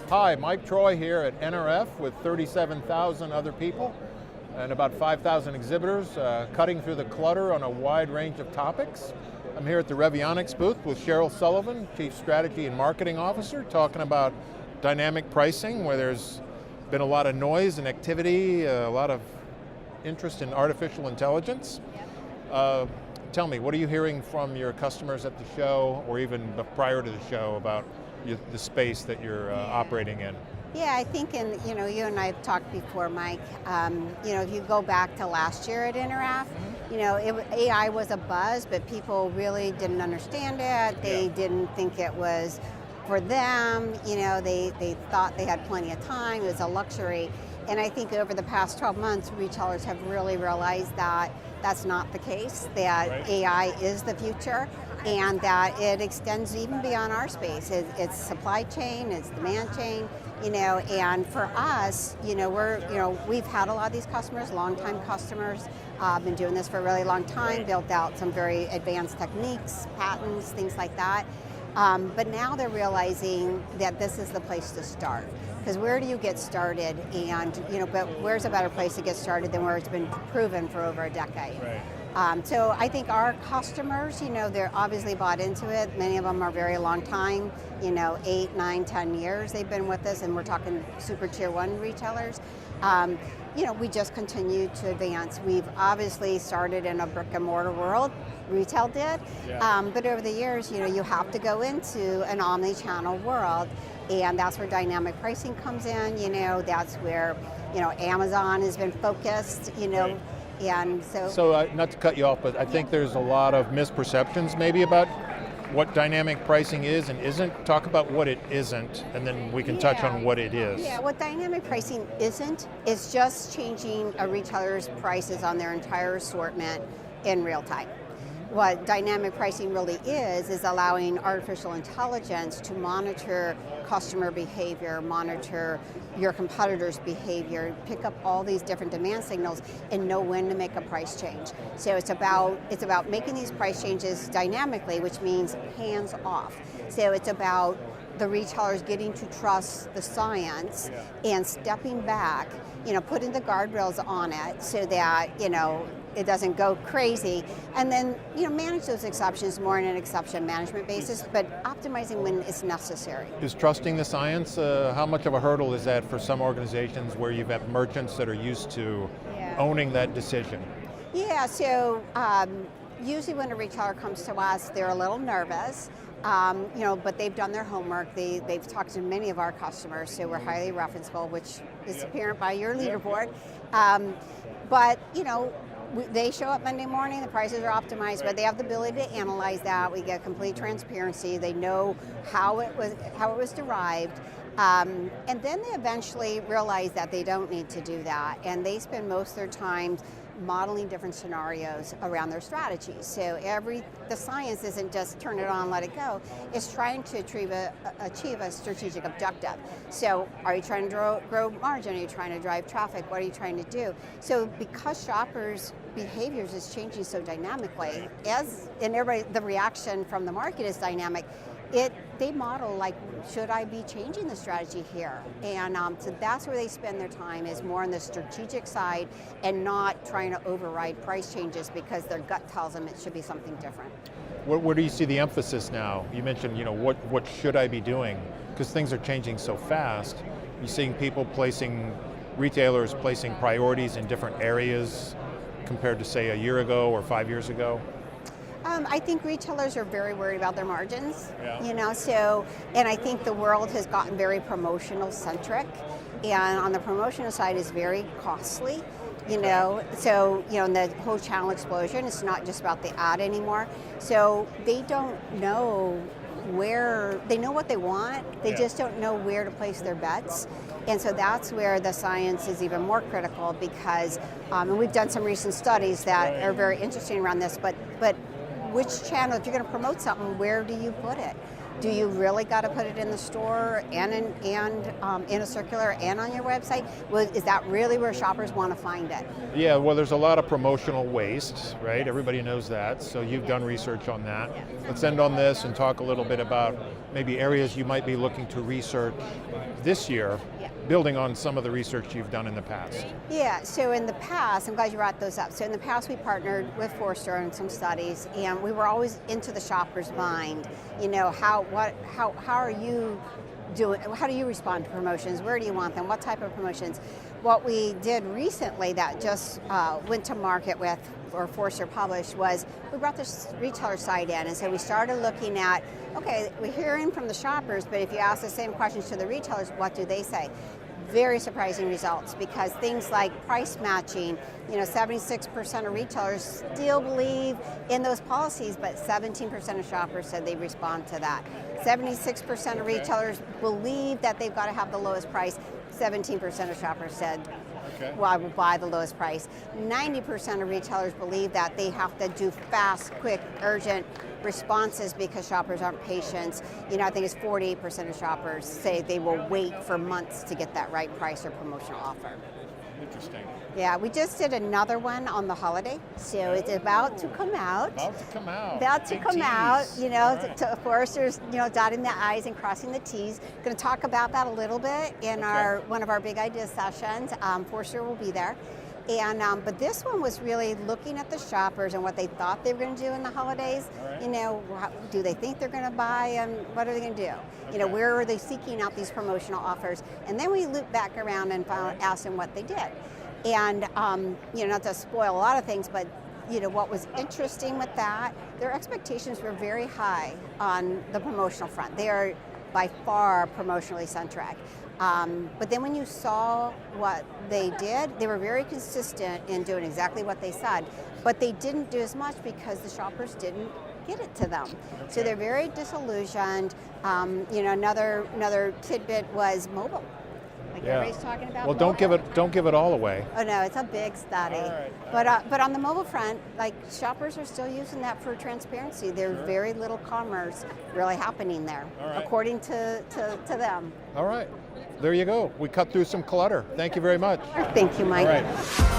Hi, Mike Troy here at NRF with 37,000 other people and about 5,000 exhibitors cutting through the clutter on a wide range of topics. I'm here at the Revionics booth with Cheryl Sullivan, Chief Strategy and Marketing Officer, talking about dynamic pricing, where there's been a lot of noise and activity, a lot of interest in artificial intelligence. Tell me, what are you hearing from your customers at the show or even prior to the show about the space that you're operating in? Yeah, I think, you and I have talked before, Mike. If you go back to last year at NRF, AI was a buzz, but people really didn't understand it. They didn't think it was for them. They thought they had plenty of time. It was a luxury. And I think over the past 12 months, retailers have really realized that that's not the case, that AI is the future, and that it extends even beyond our space. It's supply chain, it's demand chain, and for us, we've had a lot of these customers, longtime customers, been doing this for a really long time, built out some very advanced techniques, patents, things like that. But now they're realizing that this is the place to start. Because where do you get started? And but where's a better place to get started than where it's been proven for over a decade? Right. So I think our customers, they're obviously bought into it. Many of them are very long time, 8, 9, 10 years they've been with us, and we're talking super tier 1 retailers. We just continue to advance. We've obviously started in a brick and mortar world, retail did, but over the years, you have to go into an omni-channel world, and that's where dynamic pricing comes in. That's where, Amazon has been focused, Right. And so... So not to cut you off, but I think there's a lot of misperceptions maybe about what dynamic pricing is and isn't. Talk about what it isn't, and then we can touch on what it is. Yeah, what dynamic pricing isn't is just changing a retailer's prices on their entire assortment in real time. What dynamic pricing really is allowing artificial intelligence to monitor customer behavior, monitor your competitors' behavior, pick up all these different demand signals and know when to make a price change. So it's about making these price changes dynamically, which means hands off. So it's about the retailers getting to trust the science and stepping back, putting the guardrails on it so that, it doesn't go crazy, and then manage those exceptions more on an exception management basis, but optimizing when it's necessary. Is trusting the science, how much of a hurdle is that for some organizations where you've got merchants that are used to owning that decision? Yeah, so usually when a retailer comes to us, they're a little nervous, but they've done their homework. They've talked to many of our customers, so we're highly referenceable, which is apparent by your leaderboard. But they show up Monday morning, the prices are optimized, but they have the ability to analyze that. We get complete transparency. They know how it was derived. And then they eventually realize that they don't need to do that. And they spend most of their time modeling different scenarios around their strategies. So the science isn't just turn it on, let it go. It's trying to achieve a strategic objective. So are you trying to grow margin? Are you trying to drive traffic? What are you trying to do? So because shoppers' behaviors is changing so dynamically, the reaction from the market is dynamic, they model like, should I be changing the strategy here? And so that's where they spend their time, is more on the strategic side and not trying to override price changes because their gut tells them it should be something different. Where do you see the emphasis now? You mentioned, what should I be doing? Because things are changing so fast. You're seeing retailers placing priorities in different areas compared to, say, a year ago or 5 years ago? I think retailers are very worried about their margins, and I think the world has gotten very promotional centric, and on the promotional side is very costly, so, in the whole channel explosion, it's not just about the ad anymore, so they don't know they know what they want, they just don't know where to place their bets. And so that's where the science is even more critical because, and we've done some recent studies that are very interesting around this, but which channel, if you're going to promote something, where do you put it? do you really got to put it in the store and in a circular and on your website? Is that really where shoppers want to find it? Yeah, well, there's a lot of promotional waste, right? Everybody knows that, so you've done research on that. Let's end on this and talk a little bit about maybe areas you might be looking to research this year, building on some of the research you've done in the past. Yeah, so in the past, I'm glad you brought those up. So in the past, we partnered with Forrester on some studies, and we were always into the shopper's mind. You know, how are you doing? How do you respond to promotions? Where do you want them? What type of promotions? What we did recently that just went to market with, or Forrester published, was we brought this retailer site in, and so we started looking at, okay, we're hearing from the shoppers, but if you ask the same questions to the retailers, what do they say? Very surprising results, because things like price matching, 76% of retailers still believe in those policies, but 17% of shoppers said they respond to that. 76% of retailers believe that they've got to have the lowest price. 17% of shoppers said, well, I will buy the lowest price. 90% of retailers believe that they have to do fast, quick, urgent responses because shoppers aren't patient. I think it's 48% of shoppers say they will wait for months to get that right price or promotional offer. Interesting. Yeah, we just did another one on the holiday, so it's about to come out. To Forrester's, dotting the I's and crossing the T's. Going to talk about that a little bit in one of our big idea sessions. Forrester will be there. And but this one was really looking at the shoppers and what they thought they were going to do in the holidays. Do they think they're going to buy, and what are they going to do? Where are they seeking out these promotional offers? And then we looped back around and asked them what they did. And not to spoil a lot of things, but what was interesting with that, their expectations were very high on the promotional front. They are by far promotionally centric. But then when you saw what they did, they were very consistent in doing exactly what they said, but they didn't do as much because the shoppers didn't get it to them. So they're very disillusioned. Another tidbit was mobile. Everybody's talking about. Well, don't give it all away. Oh no, it's a big study. But on the mobile front, shoppers are still using that for transparency. There's very little commerce really happening there, according to them. All right, there you go. We cut through some clutter. Thank you very much. Thank you, Mike. All right.